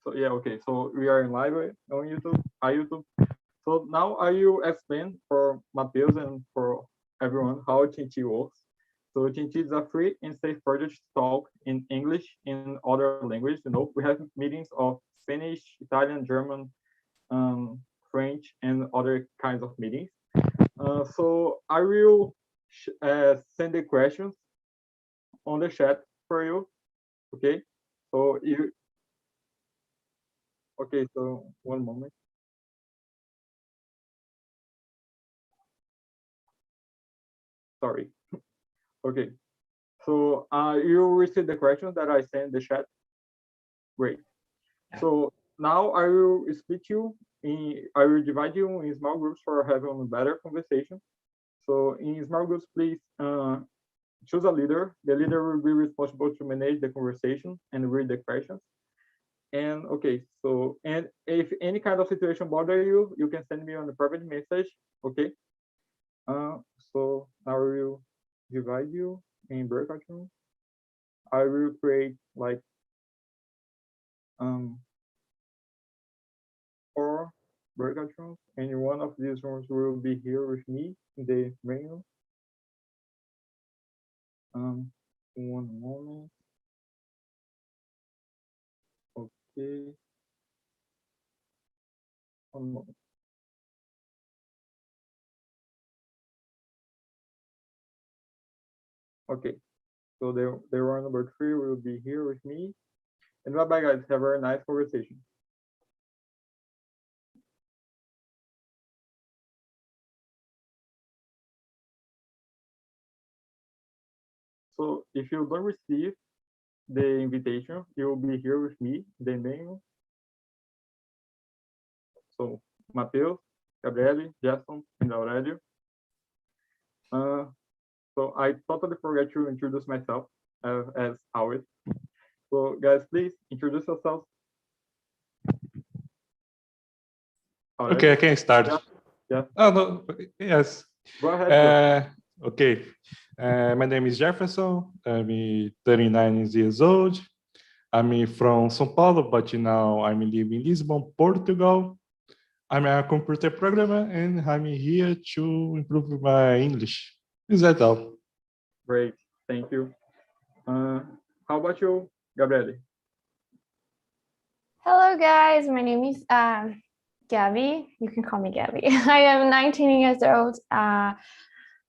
So yeah, okay. So we are in live on YouTube, YouTube. So now I will explain for Mateus and for everyone how TNT works. So TNT is a free and safe project to talk in English and other languages. We have meetings of Spanish, Italian, German, French, and other kinds of meetings. So I will send the questions on the chat for you. Okay. So you okay? So one moment. Sorry. Okay. So you receive the questions that I sent in the chat. Great. So now I will split you in. I will divide you in small groups for having a better conversation. So in small groups, please choose a leader. The leader will be responsible to manage the conversation and read the questions. And okay, so and if any kind of situation bother you, you can send me on the private message. Okay. So I will divide you in breakout rooms. I will create like 4 breakout rooms, and one of these rooms will be here with me in the main room. One moment. Okay. One moment. Okay. So the room number 3 will be here with me. And bye bye, guys. Have a very nice conversation. So if you don't receive the invitation, you will be here with me, the main. So Mateus, Gabriele, Jason, and Aurelio. So I totally forgot to introduce myself as always. So guys, please introduce yourselves. Aurelio? Okay, I can start. Yeah. Oh, no, yes. Go ahead. Okay. My name is Jefferson. I'm 39 years old. I'm from São Paulo, but now I'm living in Lisbon, Portugal. I'm a computer programmer, and I'm here to improve my English. Is that all? Great, thank you. How about you, Gabriele? Hello, guys. My name is Gabby. You can call me Gabby. I am 19 years old. I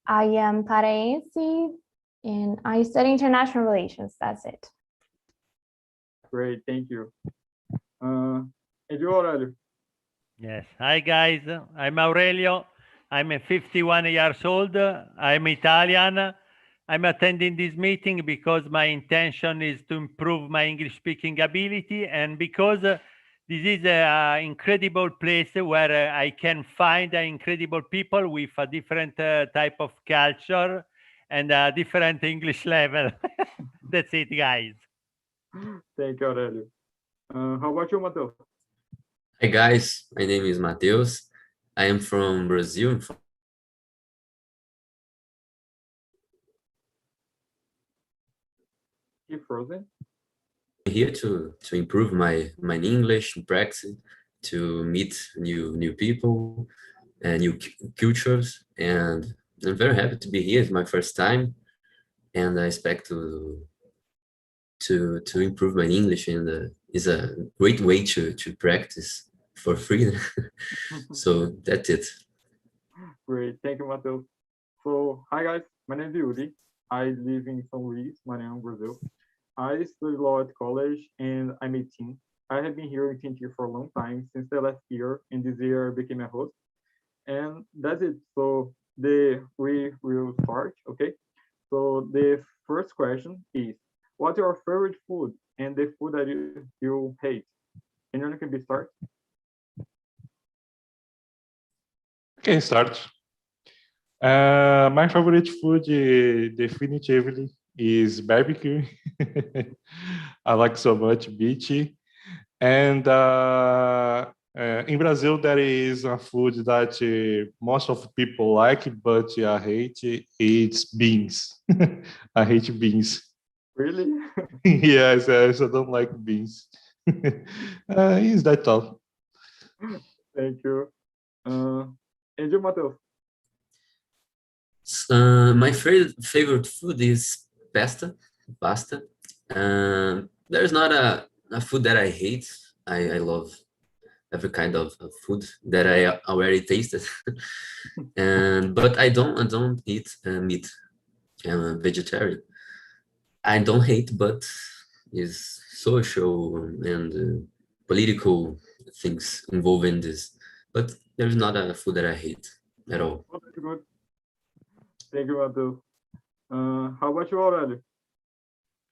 am paraense, and I study international relations. That's it. Great, thank you. And you, Aurelio? Yes. Hi, guys. I'm Aurelio. I'm 51 years old. I'm Italian. I'm attending this meeting because my intention is to improve my English speaking ability, and because this is an incredible place where I can find incredible people with a different type of culture and a different English level. That's it, guys. Thank you, Aurelio. How about you, Mateus? Hi guys, my name is Mateus. I am from Brazil. You frozen? I'm here to improve my English practice, to meet new people and new cultures, and I'm very happy to be here. It's my first time, and I expect to improve my English, and is a great way to practice for free. So that's it. Great, thank you, Mateus. So, hi guys, my name is Yuri. I live in São Luís, Maranhão, Brazil. I study law at college, and I'm 18. I have been here in TNT for a long time, since the last year, and this year I became a host. And that's it. So we will start, okay? So the first question is, what's your favorite food and the food that you hate? Anyone can be start? Okay, start. My favorite food definitively is barbecue. I like so much beach. And in Brazil, there is a food that most of people like, but I hate. It's beans. I hate beans. Really? Yes, I don't like beans. Is that all? Thank you. And you, Matheus? My favorite food is pasta. There's not a food that I hate. I love every kind of food that I already tasted. But I don't eat meat. I'm a vegetarian. I don't hate, but is social and political things involved in this. But there's not a food that I hate at all. Oh, that's good. Thank you, Matheus. How about you, Aurelio?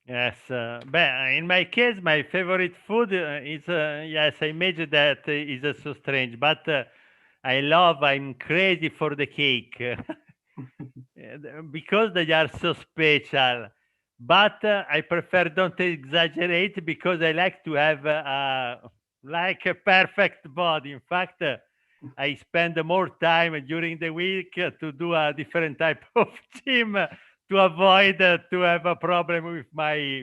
Yes, but in my case, my favorite food is, yes, I imagine that is so strange, but I'm crazy for the cake because they are so special. But I prefer don't exaggerate because I like to have like a perfect body. In fact, I spend more time during the week to do a different type of gym to avoid to have a problem with my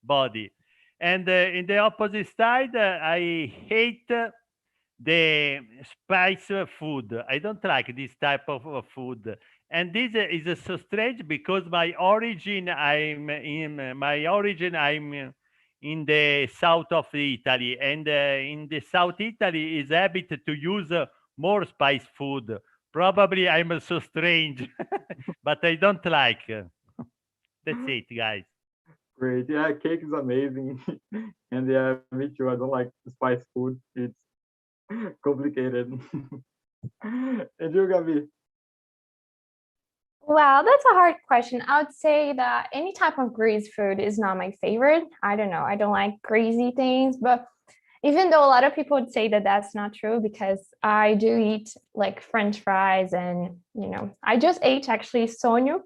body. And in the opposite side, I hate the spice food. I don't like this type of food. And this is so strange because I'm in the south of Italy, and in the south Italy is habit to use more spice food. Probably I'm so strange, but I don't like. That's it, guys. Great. Yeah, cake is amazing. And yeah, me too. I don't like spice food. It's complicated. And you, Gabi? Well, that's a hard question. I would say that any type of greasy food is not my favorite. I don't know. I don't like greasy things, but even though a lot of people would say that that's not true, because I do eat like French fries and, I just ate actually sonho,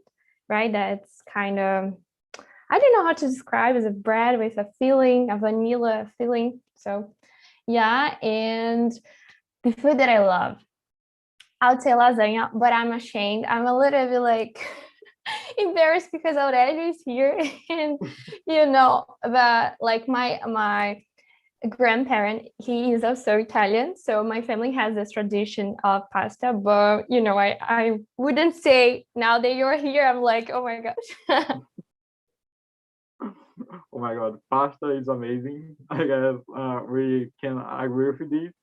right? That's kind of, I don't know how to describe, as a bread with a filling, a vanilla filling. So yeah, and the food that I love, I would say lasagna, but I'm ashamed. I'm a little bit like embarrassed because Aurelio is here, and that like my grandparent, he is also Italian, so my family has this tradition of pasta. But I wouldn't say now that you're here, I'm like, oh my gosh. Oh my God, pasta is amazing. I guess we can agree with this.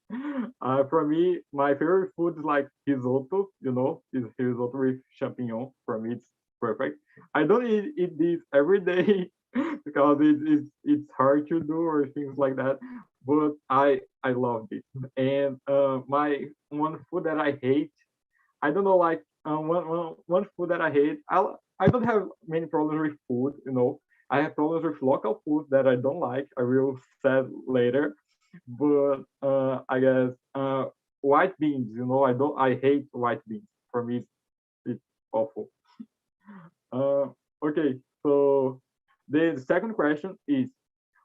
For me, my favorite food is like risotto. Is risotto with champignon. For me, it's perfect. I don't eat this every day because it's hard to do or things like that. But I love this. And my one food that I hate, I don't know, like one food that I hate. I don't have many problems with food. I have problems with local food that I don't like. I will say later, but I guess white beans. I don't. I hate white beans. For me, it's awful. Okay, so the second question is,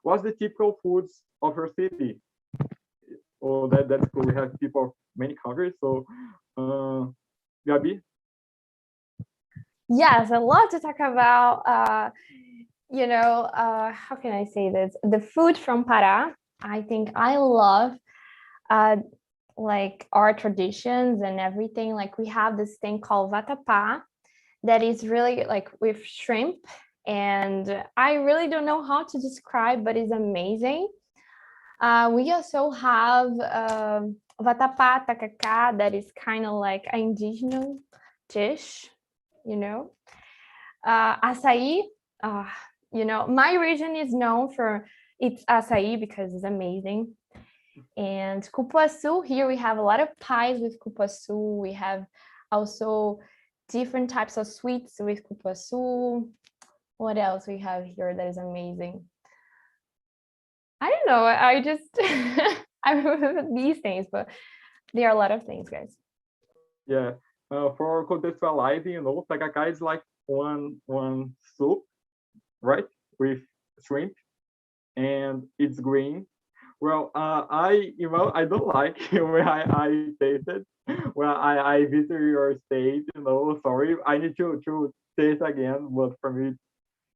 what's the typical foods of your city? Oh, that's cool. We have people of many countries. So, Gabi. Yes, a lot to talk about. How can I say this? The food from Pará. I think I love like our traditions and everything. Like we have this thing called vatapá that is really like with shrimp, and I really don't know how to describe, but it's amazing. We also have vatapá tacacá, that is kind of like an indigenous dish, açaí. My region is known for its açaí because it's amazing. And cupuaçu, here we have a lot of pies with cupuaçu. We have also different types of sweets with cupuaçu. What else we have here that is amazing? I don't know. I just I remember these things, but there are a lot of things, guys. Yeah. For contextualizing, tacacá is like one soup, right, with shrimp, and it's green. Well, I don't like when I tasted when I visit your state. Sorry, I need to taste again, but for me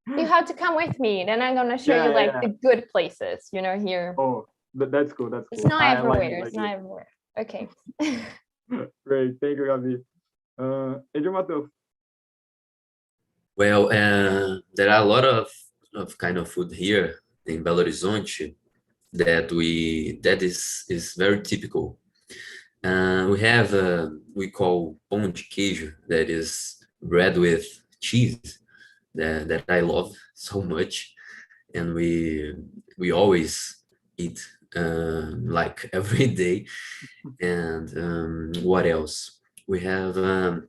You have to come with me. Then I'm gonna show you like the good places, you know, here. Oh, that's cool. That's cool. It's not I like everywhere. it, It's like not everywhere. Okay. it. Great. Thank you, Gabi. And you, Matheus? Well, there are a lot of kind of food here in Belo Horizonte that is very typical. We have we call pão de queijo, that is bread with cheese that I love so much, and we always eat like every day. And what else? We have a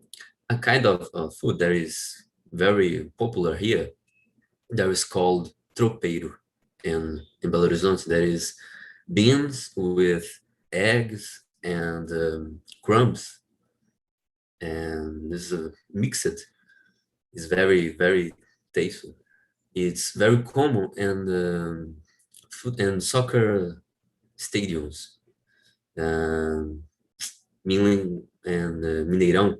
kind of food that is very popular here, that is called tropeiro in Belo Horizonte. That is beans with eggs and crumbs, and this is mixed. It's very, very tasteful. It's very common in food and soccer stadiums, meaning and Mineirão.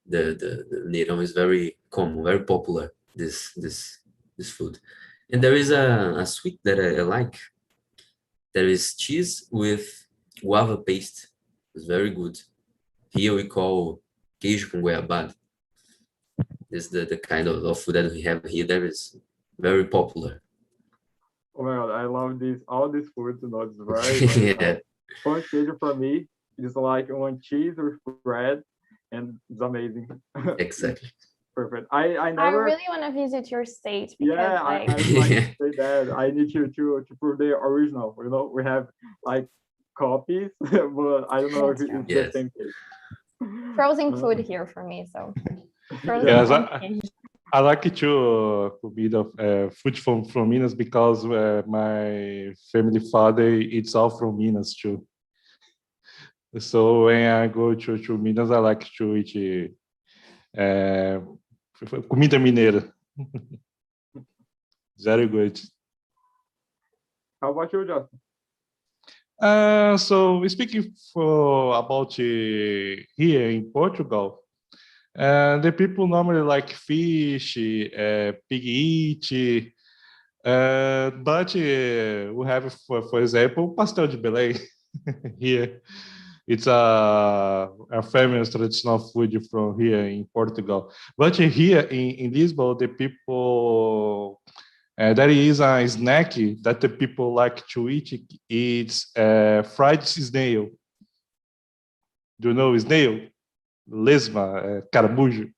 The Mineirão is very common, very popular. This food, and there is a sweet that I like. There is cheese with guava paste. It's very good. Here we call queijo com goiabada. This is the kind of food that we have here that is very popular. Well, I love all these foods, you know, it's very, very Yeah. nice. Pão de queijo for me is like one cheese with bread, and it's amazing. Exactly. Perfect. I I never. really want to visit your state because Yeah, I like would like to say that. I need you to prove the original. You know, we have like copies, but I don't know if That's it's true. the same case. frozen food here for me. So frozen Yes, pumpkin. I like to eat food from Minas because my family father eats all from Minas too. So when I go to Minas, I like to eat comida mineira. Very good. How about you, Justin? So speaking about here in Portugal, the people normally like fish, pig eat, but we have, for example, pastel de Belém here. It's a famous traditional food from here in Portugal. But here in Lisbon, the people, there is a snack that the people like to eat. It's fried snail. Do you know snail? Lesma, caramujo.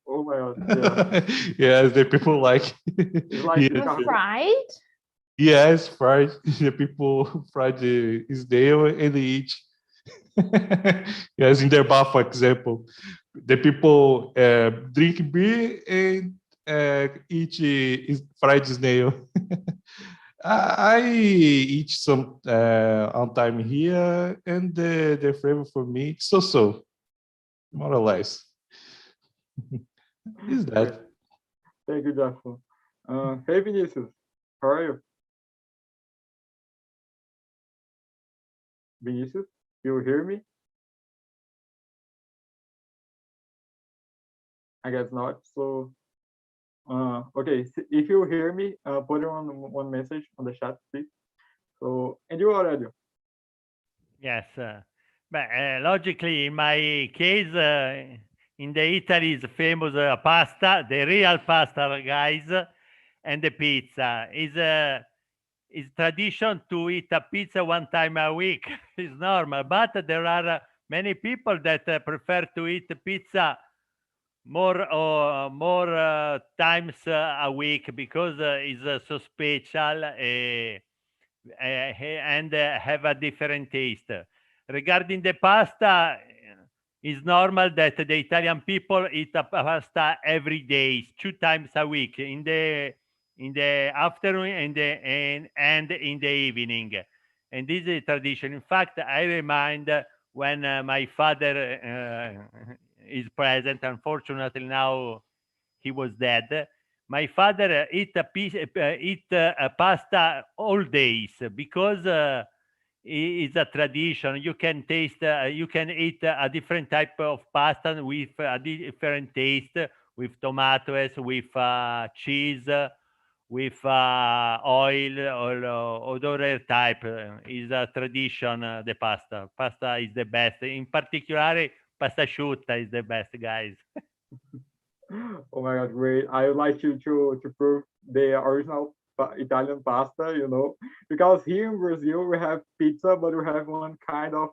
Oh my God, yeah. Yes, the people like. It's like Yeah. The Chicago. fried? Yes, fried. The people fry the snail and they eat. Yes, in their bar, for example, the people drink beer and eat fried snail. I eat some on time here, and the flavor for me it's so, more or less. Is that? Thank you, Justin. Hey, Vinicius, how are you? Vinicius, you hear me? I guess not. So, okay, if you hear me, put it on one message on the chat, please. So, and you, Aurelio? Yes, but logically, in my case, in the Italy's famous pasta, the real pasta, guys, and the pizza is tradition to eat a pizza one time a week. It's normal, but there are many people that prefer to eat pizza more times a week because it's so special. And have a different taste. Regarding the pasta, it's normal that the Italian people eat a pasta every day, 2 times a week, in the afternoon and in the evening. And this is a tradition. In fact, I remind when my father is present. Unfortunately, now he was dead. My father eat a pasta all days because it's a tradition. You can taste, you can eat a different type of pasta with a different taste, with tomatoes, with cheese, with oil or other type. Is a tradition, the pasta. Pasta is the best. In particular, pasta asciutta is the best, guys. Oh my God, great. I would like to prove the original Italian pasta, because here in Brazil we have pizza, but we have one kind of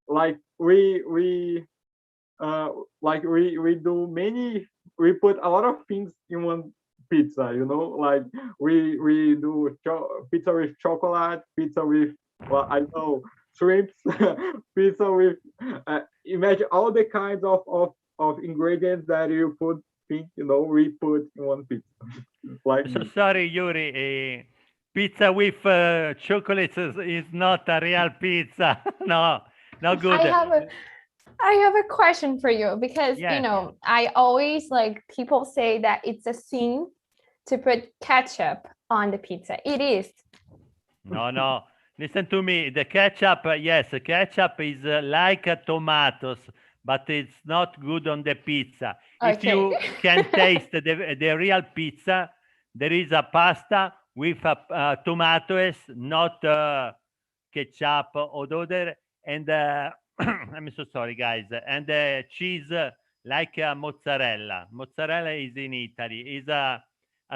like we do many, we put a lot of things in one pizza, like we do pizza with chocolate, pizza with, well, I don't know, shrimps, pizza with imagine all the kinds of ingredients that you put think, we put in one pizza. Like So this. sorry, Yuri. Pizza with chocolates is not a real pizza. No, not good. I have a question for you because Yes. I always like people say that it's a sin to put ketchup on the pizza. It is. No. Listen to me. The ketchup, yes, the ketchup is like tomatoes, but it's not good on the pizza. If Okay. you can taste the real pizza, there is a pasta with tomatoes, not ketchup or other, and I'm so sorry, guys, and cheese like mozzarella. Mozzarella is in Italy, is a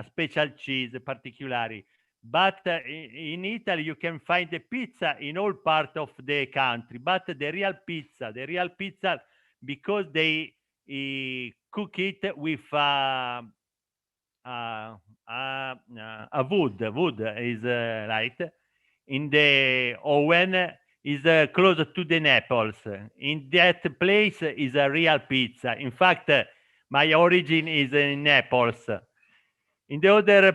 special cheese, particularly. But in Italy, you can find the pizza in all parts of the country. But the real pizza, because they cook it with a wood is right in the oven is close to the Naples. In that place is a real pizza. In fact, my origin is in Naples. In the other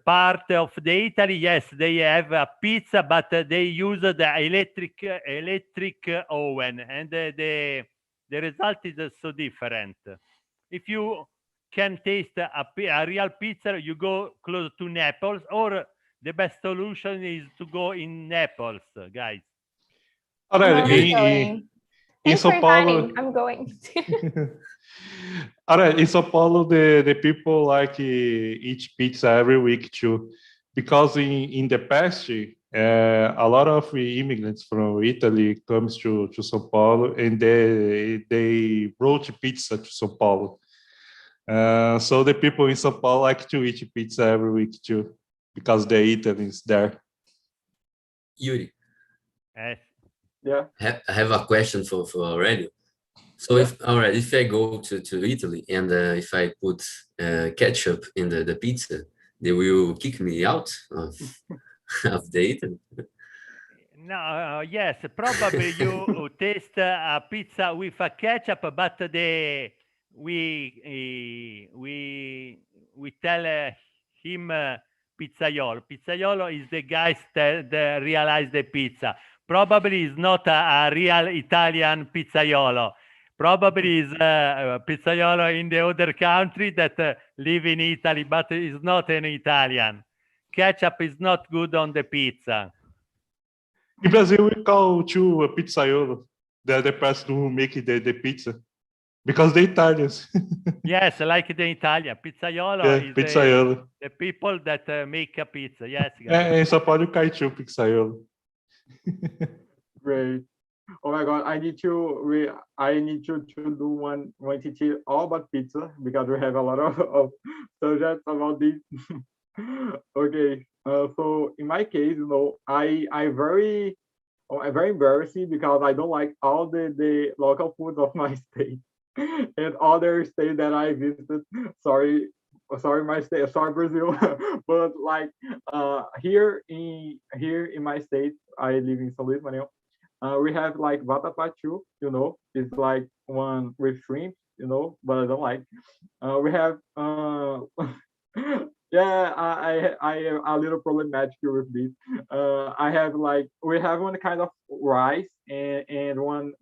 part of the Italy, yes, they have a pizza, but they use the electric oven, and the result is so different. If you can taste a real pizza, you go close to Naples, or the best solution is to go in Naples, guys. Olha, I'm em, going. em Thanks for São Paulo, inviting. I'm going. Olha, in São Paulo, the people like eat pizza every week too, because in the past, a lot of immigrants from Italy comes to São Paulo, and they brought pizza to São Paulo. So the people in São Paulo like to eat pizza every week too, because the Italians there. Yuri, Yes. Yeah. I have a question for Aurelio. So if I go to Italy and if I put ketchup in the pizza, they will kick me out of the Italy. No, yes, probably you taste a pizza with a ketchup, but we tell him pizzaiolo. Pizzaiolo is the guy that realize the pizza. Probably is not a real Italian pizzaiolo. Probably is pizzaiolo in the other country that live in Italy, but is not an Italian. Ketchup is not good on the pizza. In Brazil, we call to a pizzaiolo, the person who make the pizza, because the Italians. Yes, like the Italian. Pizzaiolo Yeah, is pizzaiolo. the people that make a pizza. Yes, guys. Em São Paulo, cai tio pizzaiolo. Great. Oh my God, I need to do one teach all about pizza because we have a lot of subjects about this. Okay, so in my case, I'm very embarrassing because I don't like all the local foods of my state and other states that I visited. Sorry, my state, sorry Brazil, but like here in my state, I live in São Luís, Maranhão. We have like vatapá too, it's like one with shrimp, but I don't like. We have yeah, I am a little problematic with this. I have like we have one kind of rice and one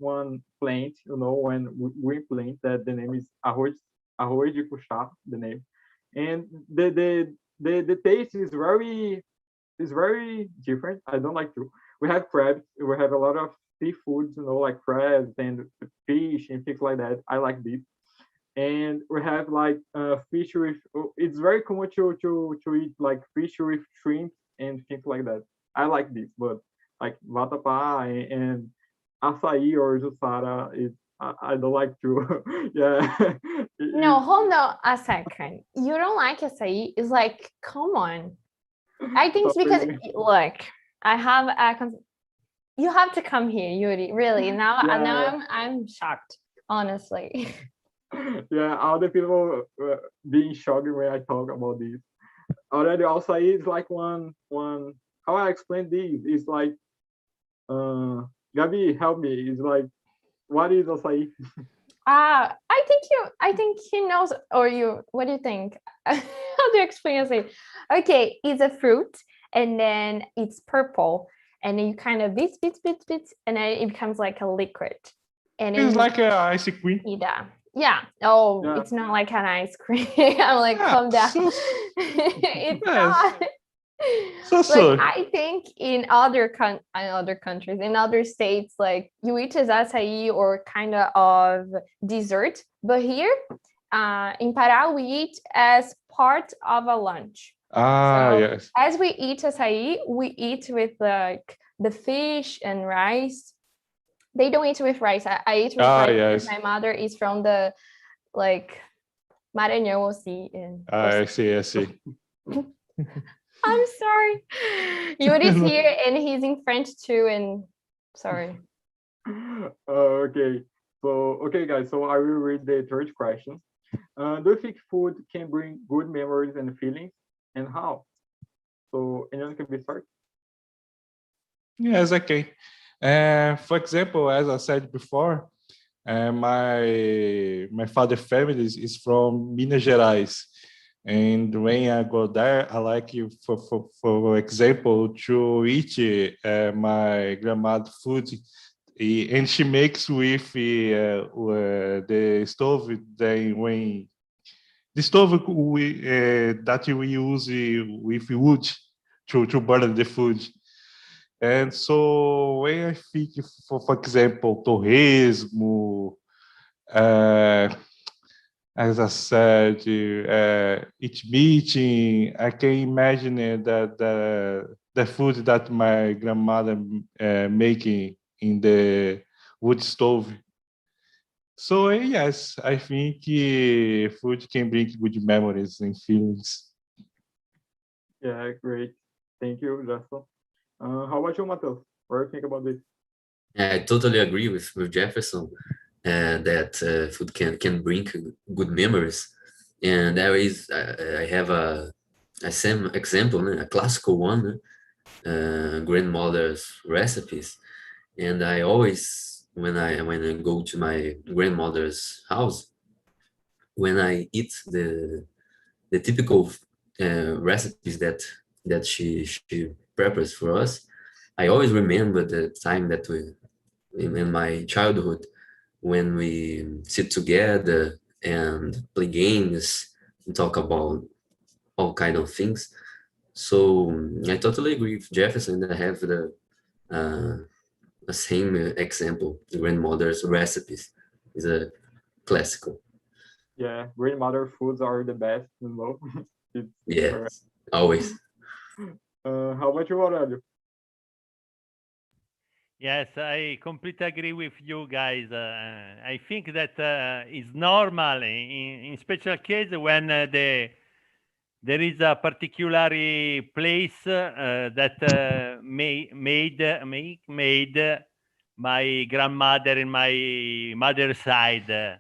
plant, one green plant that the name is arroz de cuchá, the name, and the taste is very different. I don't like to. We have crabs. We have a lot of seafoods, like crabs and fish and things like that. I like this. and we have like fish with. It's very common to eat like fish with shrimp and things like that. I like this, but like vatapá and açaí or jussara, I don't like to. Yeah. No, hold on a second. You don't like açaí? It's like, come on. I think it's because, Sorry. look, I have you have to come here, Yuri. Really. Now, Yeah. I'm shocked, honestly. Yeah, all the people being shocked when I talk about this. Already, açaí is like one. How I explain this? It's like, Gabi, help me. It's like, what is açaí? I think he knows, or you, what do you think? How do you explain açaí? Okay, it's a fruit, and then it's purple, and then you kind of beat, and then it becomes like a liquid. And It's then like an ice cream. yeah. Oh, Yeah. it's not like an ice cream. I'm like, Yeah, calm down. so- It's Yes. not. So. Like, I think in other countries, in other states, like you eat as açaí or kind of dessert, but here, in Pará, we eat as part of a lunch. Ah, So, yes. as we eat açaí, we eat with like the fish and rice. They don't eat with rice. I eat with rice because Yes. my mother is from the like Maranhão Sea. I see. I'm sorry. Yuri's here and he's in French too. And sorry. Okay. So, okay, guys. So I will read the third question. Do you think food can bring good memories and feelings, and how? So, anyone can be start? Yes, okay. For example, as I said before, my father family is from Minas Gerais, and when I go there, I like for example to eat my grandma's food, and she makes with the stove. Then when the stove that we use with wood to burn the food. And so when I think, for example, torresmo, as I said, each meeting, I can imagine that the food that my grandmother making in the wood stove. So yes, I think food can bring good memories and feelings. Yeah, great. Thank you, Justin. How about you, Matheus? What do you think about this? I totally agree with Jefferson that food can bring good memories. And there is, I have a same example, a classical one, grandmother's recipes. And I always, when I go to my grandmother's house, when I eat the typical recipes that she prepares for us, I always remember the time that we in my childhood when we sit together and play games and talk about all kind of things. So I totally agree with Jefferson. I have the same example. The grandmother's recipes is a classical. Yeah, grandmother foods are the best, you know. Yes, correct. always. How about you, Aurelio? Yes, I completely agree with you guys. I think that is normal in special case when there is a particular place that made my grandmother and my mother's side.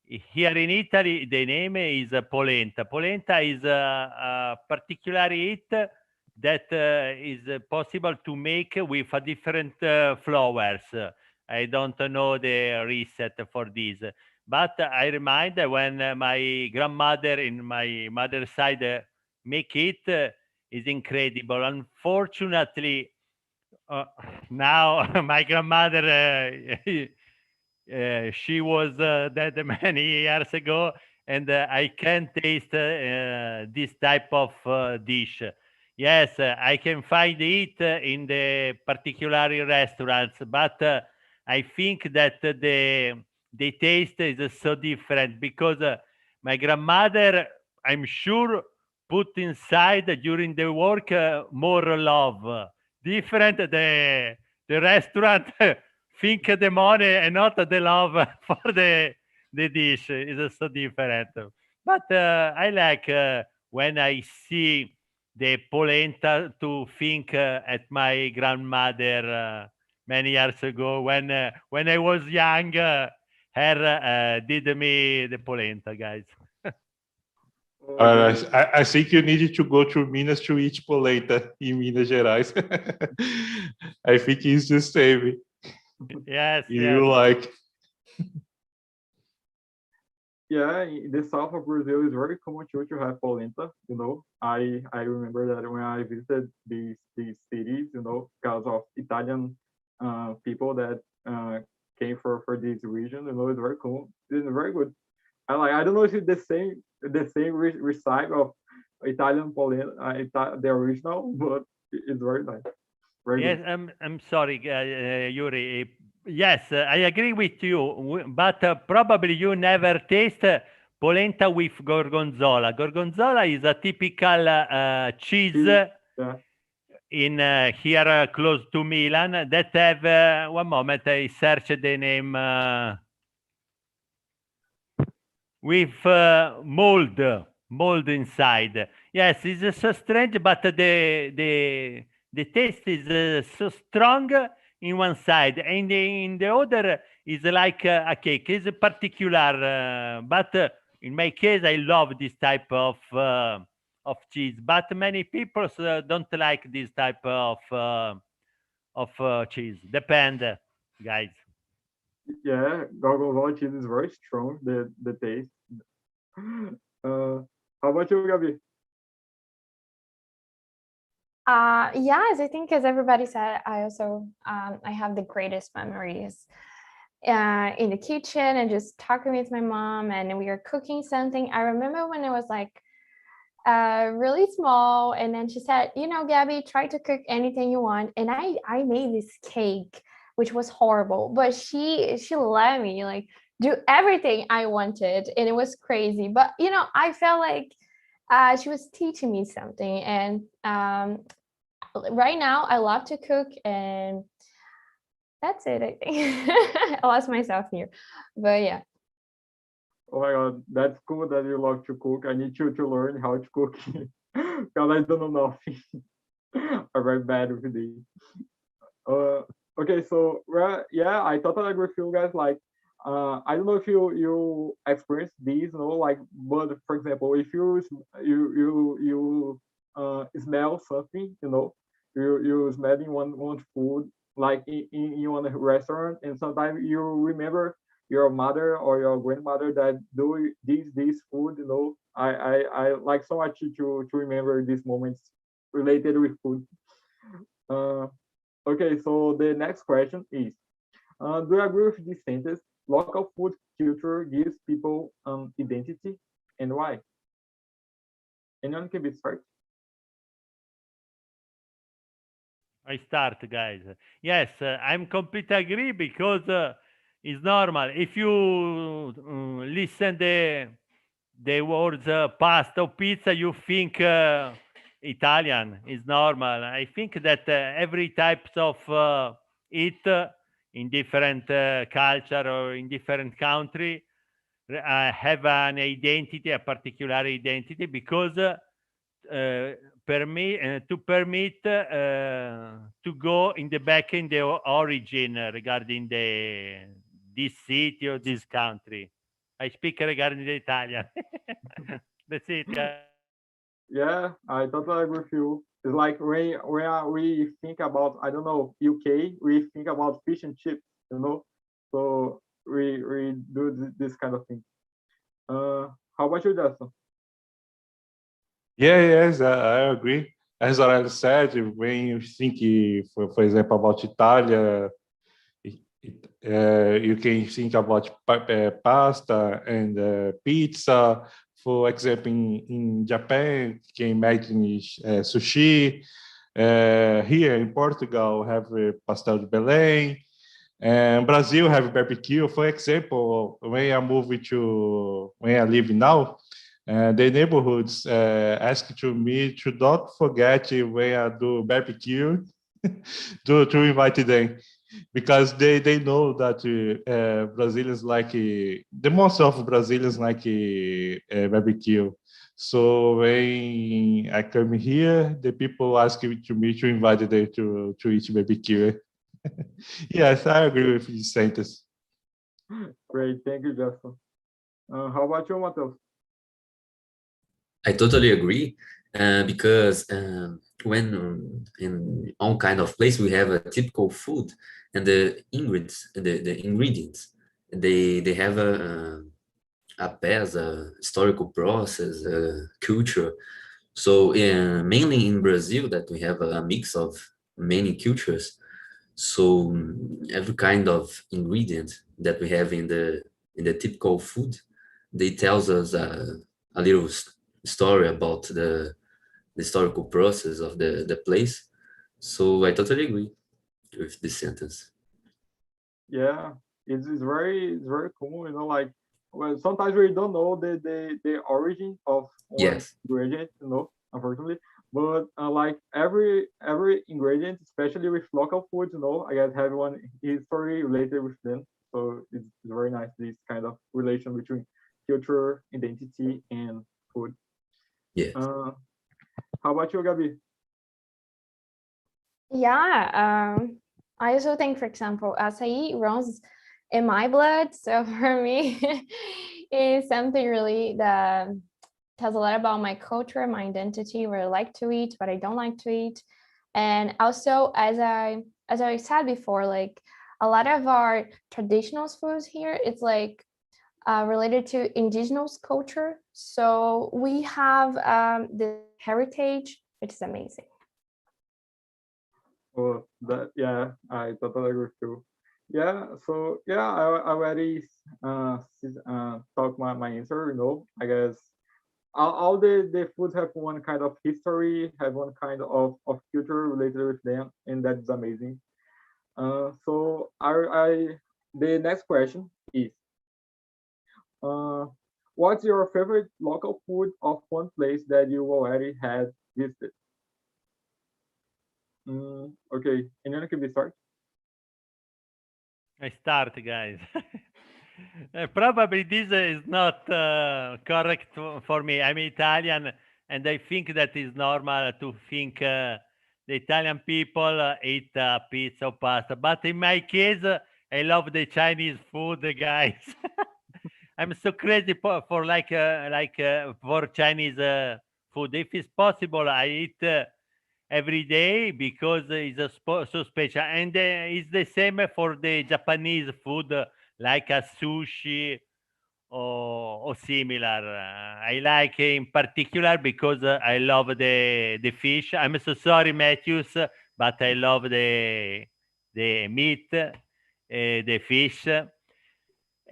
Here in Italy, the name is polenta. Polenta is a particular eat that is possible to make with a different flours. I don't know the recipe for this, but I remind when my grandmother in my mother's side make it is incredible. Unfortunately, now my grandmother she was dead many years ago, and I can taste this type of dish. Yes, I can find it in the particular restaurants, but I think that the taste is so different because my grandmother, I'm sure, put inside during the work more love. Different the restaurant think the money and not the love for the dish is so different. But I like when I see the polenta to think at my grandmother many years ago when I was young. Her did me the polenta, guys. I think you needed to go to Minas to eat polenta in Minas Gerais. I think it's the same. Yes, You yes. like. Yeah, in the south of Brazil is very common to have polenta. You know, I remember that when I visited these cities, you know, because of Italian people that came for this region. You know, it's very cool. It's very good. I don't know if it's the same recipe of Italian polenta, the original, but it's very nice. Very Yes, good. I'm sorry, Yuri. Yes, I agree with you, but probably you never taste polenta with gorgonzola. Gorgonzola is a typical cheese Yeah. in here close to Milan that have one moment I search the name with mold inside. Yes, it's so strange, but the taste is so strong in one side, and in the other is like a cake. It's a particular, but in my case, I love this type of cheese. But many people don't like this type of cheese. Depend, guys. Yeah, gorgonzola cheese is very strong. The taste. How about you, Gabi? Yes, I think as everybody said, I also I have the greatest memories in the kitchen and just talking with my mom, and we were cooking something. I remember when I was like really small, and then she said, you know, Gabby, try to cook anything you want. And I made this cake, which was horrible, but she let me like do everything I wanted, and it was crazy. But you know, I felt like she was teaching me something, and right now I love to cook, and that's it. I think I lost myself here, but yeah. Oh my god, that's cool that you love to cook. I need to learn how to cook because I don't know nothing. I'm very bad with this. Okay, so well, yeah, I totally agree with you guys. Like, I don't know if you experience these, you know, like, but for example, if you smell something, you know, you smelling one food like in one restaurant, and sometimes you remember your mother or your grandmother that do this food, you know. I like so much to remember these moments related with food. Uh, Okay, so the next question is, do you agree with this sentence? Local food culture gives people identity, and why? Anyone can be start? I start, guys. Yes, I'm completely agree because it's normal. If you listen the words pasta or pizza, you think Italian is normal. I think that every types of eat in different culture or in different country have an identity, a particular identity, because to permit to go in the back in the origin regarding this city or this country. I speak regarding the Italian. That's it. Yeah, I totally agree with you. It's like when we think about, I don't know, UK, we think about fish and chips, you know. So we do this kind of thing. How about you, Justin? Yeah, yes, I agree. As I said, when you think, for example, about Italia, you can think about pasta and pizza. For example, in Japan, you can imagine sushi. Here in Portugal, have pastel de Belém. And Brazil have barbecue. For example, when I live now, the neighborhoods ask to me to not forget when I do barbecue to invite them, because they know that Brazilians like the most of Brazilians like barbecue. So when I come here, the people ask me to invite them to eat barbecue. Yes, I agree with this sentence. Great, thank you, Justin. How about you, Matheus? I totally agree, because when in all kind of place we have a typical food, and the ingredients they have a past, a historical process, a culture. So mainly in Brazil that we have a mix of many cultures. So every kind of ingredient that we have in the typical food, they tells us a little story about the historical process of the place. So I totally agree with this sentence. Yeah, it's very cool, you know, like, well, sometimes we don't know the origin of one Yes. ingredient, you know, unfortunately. But like every ingredient, especially with local foods, you know, I guess have one history related with them. So it's very nice, this kind of relation between culture, identity, and food. Yes. How about you, Gabi? Yeah, I also think, for example, acai runs in my blood. So for me, it's something really that tells a lot about my culture, my identity, what I like to eat, what I don't like to eat. And also, as I said before, like a lot of our traditional foods here, it's like related to indigenous culture. So we have the heritage, which is amazing. Oh, that, yeah, I totally agree with you. Yeah, so yeah, I already talked my answer. You know, I guess all the foods have one kind of history, have one kind of culture related with them, and that's amazing. So I the next question is, uh, what's your favorite local food of one place that you already had visited? Okay, anyone can be start. I start, guys. Probably this is not correct for me. I'm Italian, and I think that is normal to think the Italian people eat pizza or pasta. But in my case, I love the Chinese food, guys. I'm so crazy for for Chinese food. If it's possible, I eat every day because it's so special, and it's the same for the Japanese food, like a sushi or similar. I like in particular because I love the fish. I'm so sorry, Matthews, but I love the meat, the fish,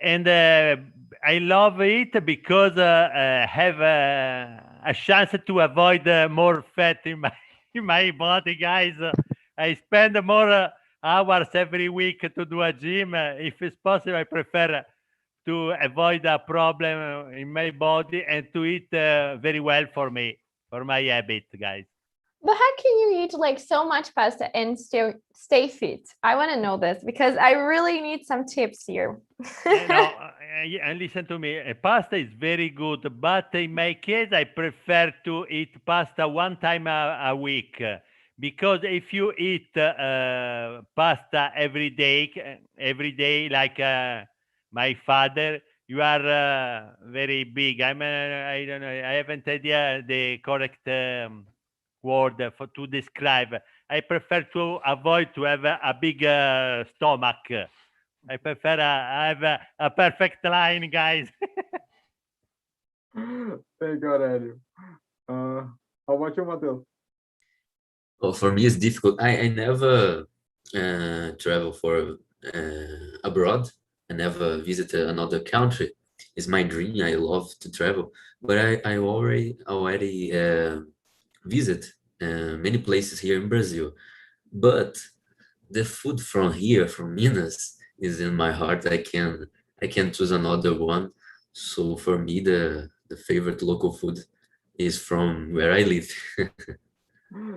and I love it because have a chance to avoid more fat in my in my body, guys. I spend more hours every week to do a gym. If it's possible, I prefer to avoid a problem in my body and to eat very well for me, for my habit, guys. But how can you eat like so much pasta and still stay fit? I want to know this because I really need some tips here. And listen to me. Pasta is very good, but in my case, I prefer to eat pasta one time a week, because if you eat pasta every day, like my father, you are very big. I don't know. I haven't idea the correct word to describe. I prefer to avoid to have a big stomach. I prefer have a perfect line, guys. Thank God, Hélio. How about you, Matheus? Well, for me, it's difficult. I never travel for abroad. I never visited another country. It's my dream. I love to travel, but I already visit many places here in Brazil. But the food from here, from Minas, is in my heart, I can choose another one. So for me, the favorite local food is from where I live.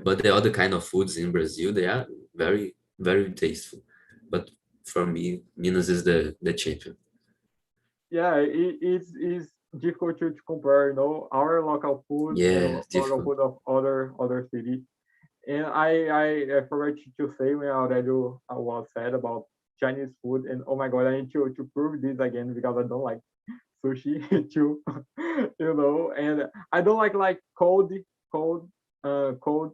But the other kind of foods in Brazil, they are very, very tasteful. But for me, Minas is the champion. Yeah, it's difficult to compare, our local food and Yeah, local difficult. food of other cities. And I forgot to say when I already was said about Chinese food, and oh my god, I need to prove this again because I don't like sushi too, and I don't like cold food, for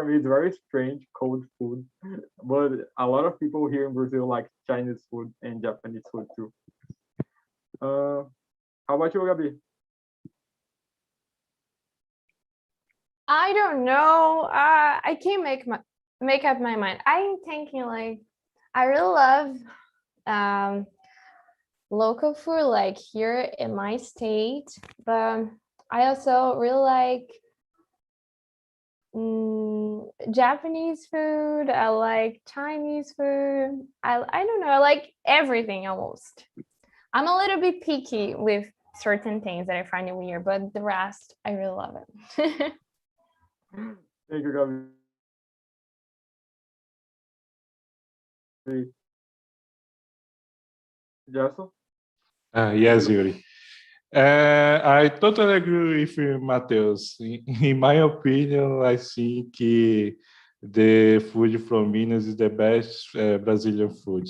me it's very strange cold food, but a lot of people here in Brazil like Chinese food and Japanese food too. How about you, Gabi? I don't know. I can't make up my mind. I'm thinking like I really love local food like here in my state, but I also really like Japanese food. I like Chinese food. I don't know. I like everything almost. I'm a little bit picky with certain things that I find weird, but the rest I really love it. Thank you, Gabi. Jefferson? Yes, Yuri. I totally agree with you, Matheus. In my opinion, I think the food from Minas is the best Brazilian food.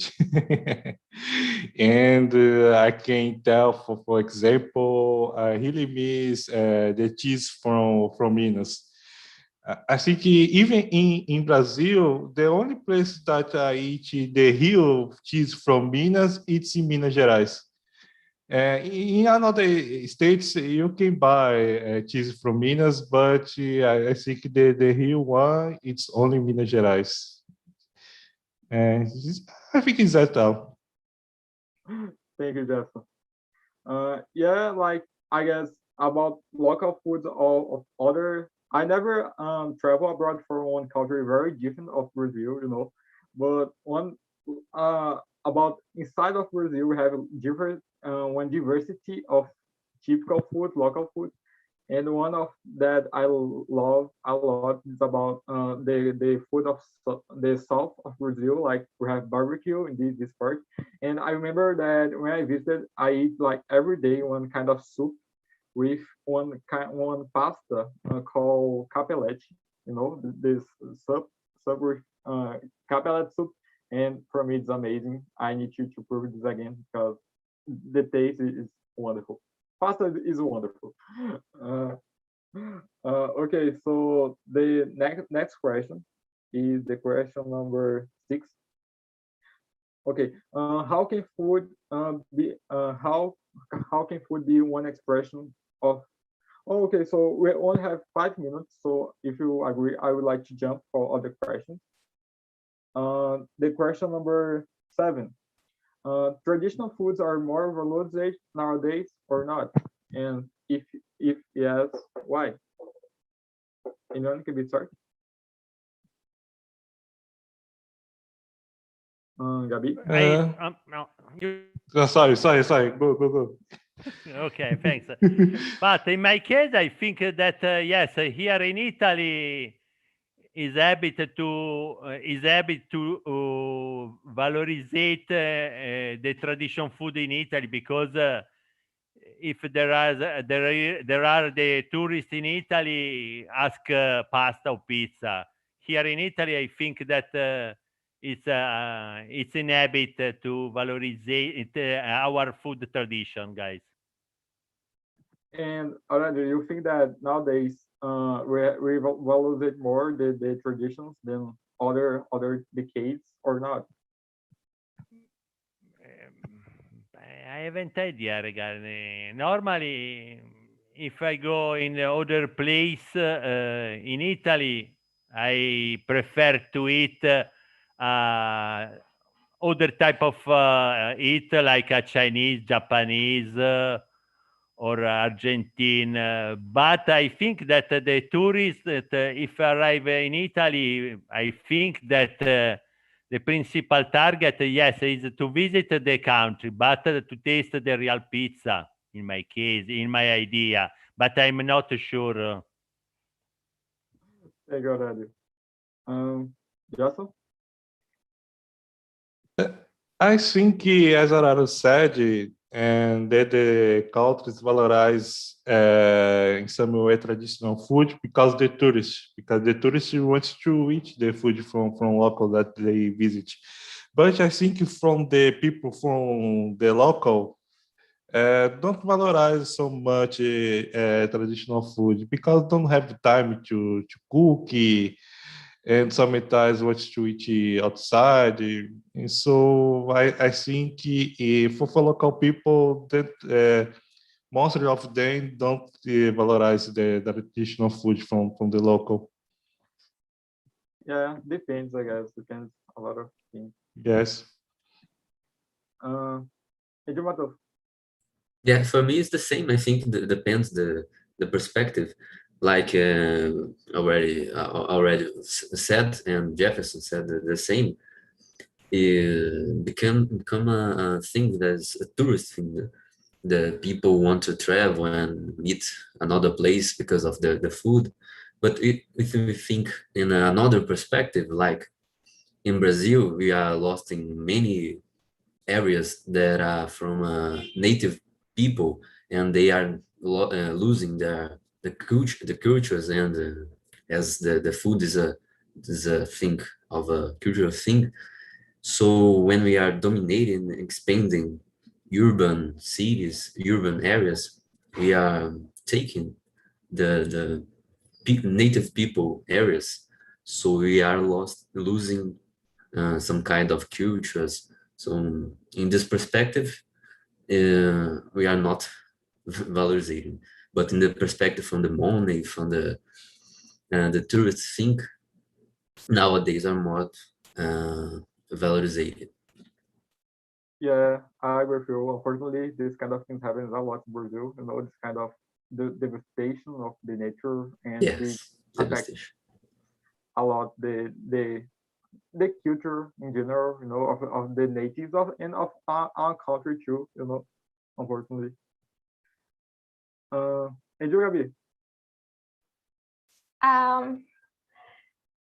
And I can tell, for example, I really miss the cheese from Minas. I think even in Brazil, the only place that I eat the real cheese from Minas, it's in Minas Gerais. In another states, you can buy cheese from Minas, but I think the real one, it's only Minas Gerais. I think it's that all. Thank you, Jefferson. Yeah, like I guess about local foods of other. I never travel abroad for one country very different of Brazil, but about inside of Brazil we have different one diversity of typical food, local food, and one of that I love a lot is about the food of the south of Brazil. Like we have barbecue in this part, and I remember that when I visited, I eat like every day one kind of soup with one pasta called capelete. This soup with capelete soup, and for me it's amazing. I need to prove this again because the taste is wonderful. Pasta is wonderful. Uh, okay, so the next question is the question number 6. Okay, how can food be how can food be one expression of? Oh, okay, so we only have 5 minutes. So if you agree, I would like to jump for other questions. The question number 7. Traditional foods are more valorized nowadays or not? And if yes, why? Anyone can be started. Gabi? No, you Sorry. Go. okay, thanks. But in my case, I think that yes, here in Italy is habit to valorize the tradition food in Italy because if there are the tourists in Italy ask pasta or pizza. Here in Italy, I think that it's an habit to valorize our food tradition, guys. And do you think that nowadays we value it more the traditions than other decades or not? I haven't idea regarding. Normally, if I go in other place in Italy, I prefer to eat other type of eat like a Chinese, Japanese, or Argentine. But I think that the tourists that if arrive in Italy, I think that The principal target, yes, is to visit the country, but to taste the real pizza, in my case, in my idea, but I'm not sure. Thank you, Aurelio. Jason? I think, as Araro said, and that the countries valorize in some way traditional food because the tourists want to eat the food from local that they visit. But I think from the people from the local don't valorize so much traditional food because don't have time to cook and sometimes want to eat outside. And so I think for local people that most of them don't valorize the traditional food from the local. Yeah, depends, I guess. Depends a lot of things. Yes. Idiomas. Yeah, for me it's the same. I think it depends the perspective. Like already said, and Jefferson said the same. It become a thing that's a tourist thing. The people want to travel and meet another place because of the food. But if we think in another perspective, like in Brazil, we are lost in many areas that are from native people, and they are losing the cultures, and as the food is a thing of a cultural thing. So when we are dominating, expanding urban cities, urban areas, we are taking the native people areas. So we are losing some kind of cultures. So in this perspective, we are not valorizing. But in the perspective from the money, from the tourists think nowadays are more valorized. Yeah, I agree with you. Unfortunately, this kind of things happens a lot in Brazil. This kind of the devastation of the nature, and it Yes, affects devastation. a lot the culture in general. Of the natives and of our country too. Unfortunately. And you, Gabi?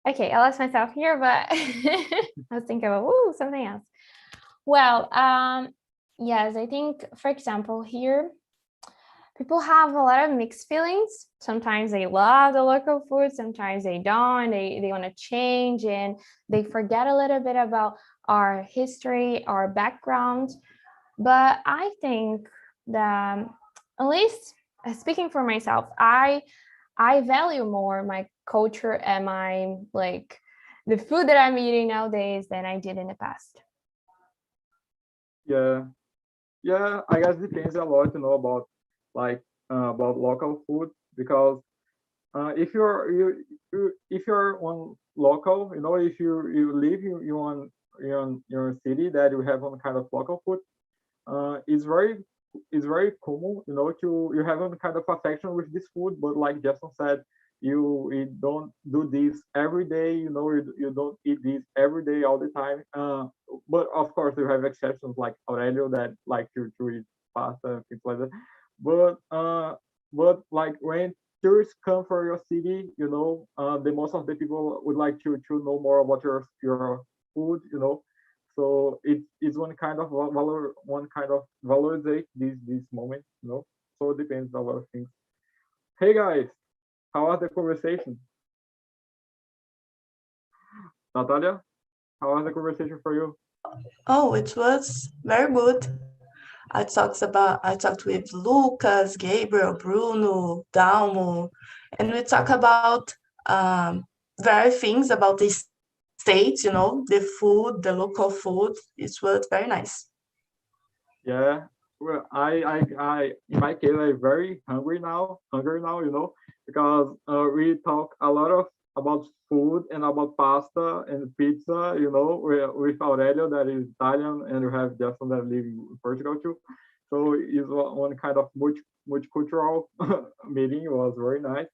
Okay, I lost myself here, but I was thinking about something else. Well, yes, I think, for example, here people have a lot of mixed feelings. Sometimes they love the local food, sometimes they don't. They want to change, and they forget a little bit about our history, our background. But I think that, at least speaking for myself, I value more my culture and my the food that I'm eating nowadays than I did in the past. Yeah, I guess it depends a lot, about about local food, because if if you're one local, if you live in your city that you have one kind of local food, it's very common, to you have one kind of affection with this food, but like Jason said, you don't do this every day, you don't eat this every day all the time. But of course you have exceptions like Aurelio that like to eat pasta and things like that. But like when tourists come for your city, the most of the people would like to know more about your food, so it's one kind of valorize this moment, so it depends on a lot of things. Hey guys, how was the conversation? Natalia, how was the conversation for you? Oh, it was very good. I talked with Lucas, Gabriel, Bruno, Dalmo, and we talk about very things about the states, the food, the local food. It was very nice. Yeah, well, I in my case, I'm very hungry now, because we talk a lot of about food and about pasta and pizza, with Aurelio that is Italian, and we have Jason that live in Portugal too. So it's one kind of multicultural meeting. It was very nice.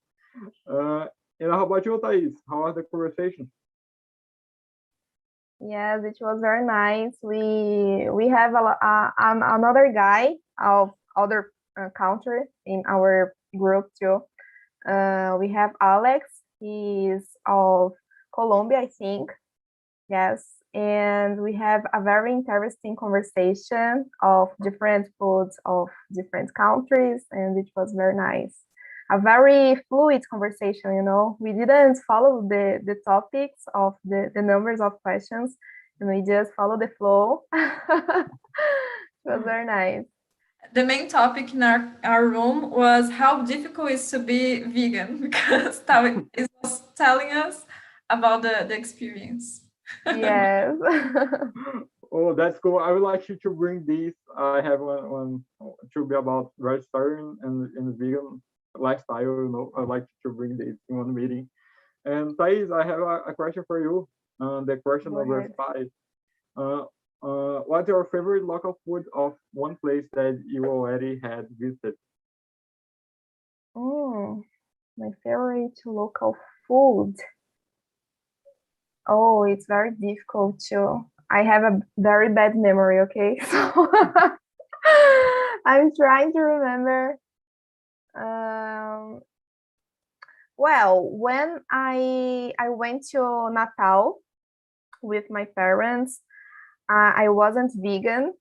And how about you, Thais? How was the conversation? Yes, it was very nice. We have another guy of other country in our group too. We have Alex. He's of Colombia, I think. Yes, and we have a very interesting conversation of different foods of different countries, and it was very nice. A very fluid conversation, you know. We didn't follow the topics of the numbers of questions, and we just follow the flow. It was very nice. The main topic in our room was how difficult it is to be vegan, because it was telling us about the experience. Yes. Oh, that's cool. I would like you to bring this. I have one to be about vegetarian and vegan lifestyle. You know, I'd like to bring this in one meeting. And Thais, I have a question for you. The question Go number ahead. 5. What's your favorite local food of one place that you already had visited? My favorite local food. Oh, it's very difficult to. I have a very bad memory, okay? So I'm trying to remember. Well, when I went to Natal with my parents, I wasn't vegan.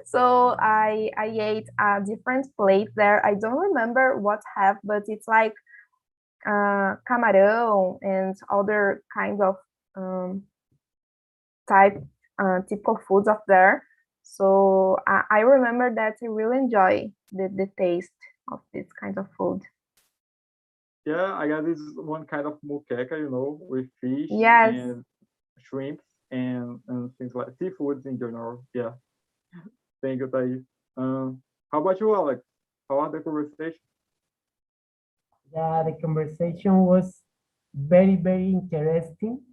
So I ate a different plate there. I don't remember what have, but it's like camarão and other kinds of typical foods of there. So I remember that I really enjoy the taste of this kind of food. Yeah, I got this one kind of moqueca, you know, with fish Yes. and shrimp and things like seafoods in general. Yeah. Thank you, Thais. How about you, Alex? How was the conversation? Yeah, the conversation was very, very interesting.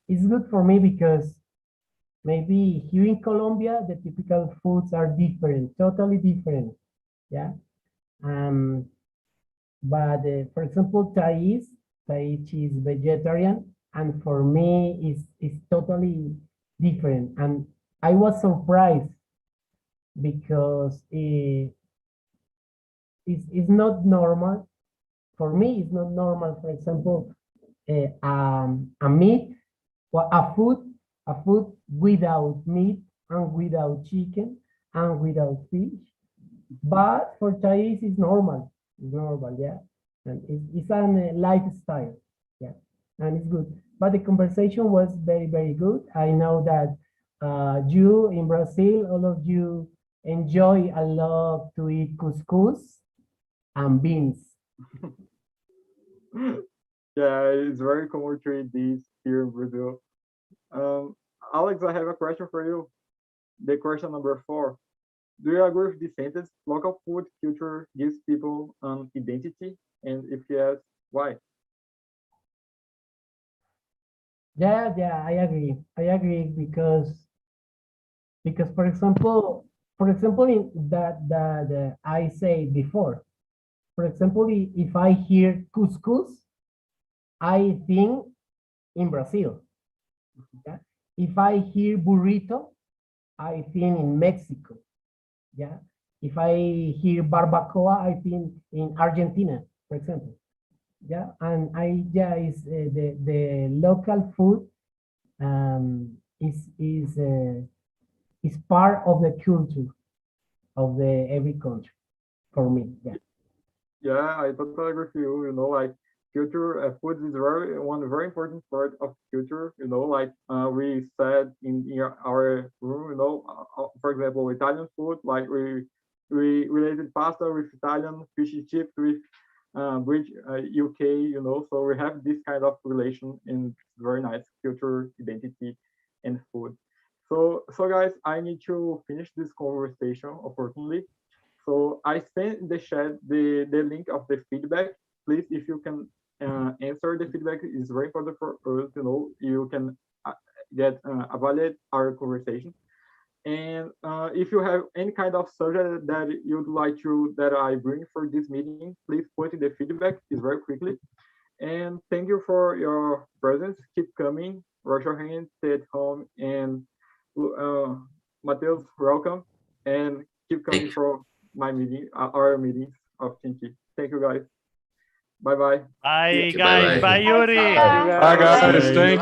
It's good for me because maybe here in Colombia, the typical foods are different, totally different. Yeah. But for example, Thais is vegetarian, and for me, it's totally different. And I was surprised because it's not normal. For me, it's not normal. For example, a meat or a food without meat and without chicken and without fish. But for Thais, it's normal. It's normal, yeah. And it's a lifestyle, yeah. And it's good. But the conversation was very, very good. I know that you in Brazil, all of you enjoy a lot to eat couscous and beans. Yeah, it's very common to eat these here in Brazil. Alex, I have a question for you. The question number 4. Do you agree with the sentence, local food culture gives people an identity? And if yes, why? Yeah, I agree. I agree because for example, in that I said before, for example, if I hear couscous, I think in Brazil. Yeah? If I hear burrito, I think in Mexico. Yeah. If I hear barbacoa, I think in Argentina, for example. Yeah, and it's the local food is part of the culture of the every country for me. Yeah. Yeah, I totally agree with you. You know, like culture, food is one very important part of culture. You know, like we said in our room. You know, for example, Italian food, like we related pasta with Italian, fish and chips with British, UK. You know, so we have this kind of relation in very nice culture, identity, and food. So guys, I need to finish this conversation, unfortunately. So I sent in the chat the link of the feedback. Please, if you can answer the feedback, is very important for us to know. You can evaluate our conversation. And if you have any kind of subject that you'd like to that I bring for this meeting, please put in the feedback. Is very quickly. And thank you for your presence. Keep coming. Wash your hands, stay at home, and Mateus, welcome. And keep coming you. for my meeting, our meetings of Tinky. Thank you, guys. Bye bye. Bye, you. guys. Bye-bye. Bye, Yuri. Bye. Bye, guys. Bye. Thank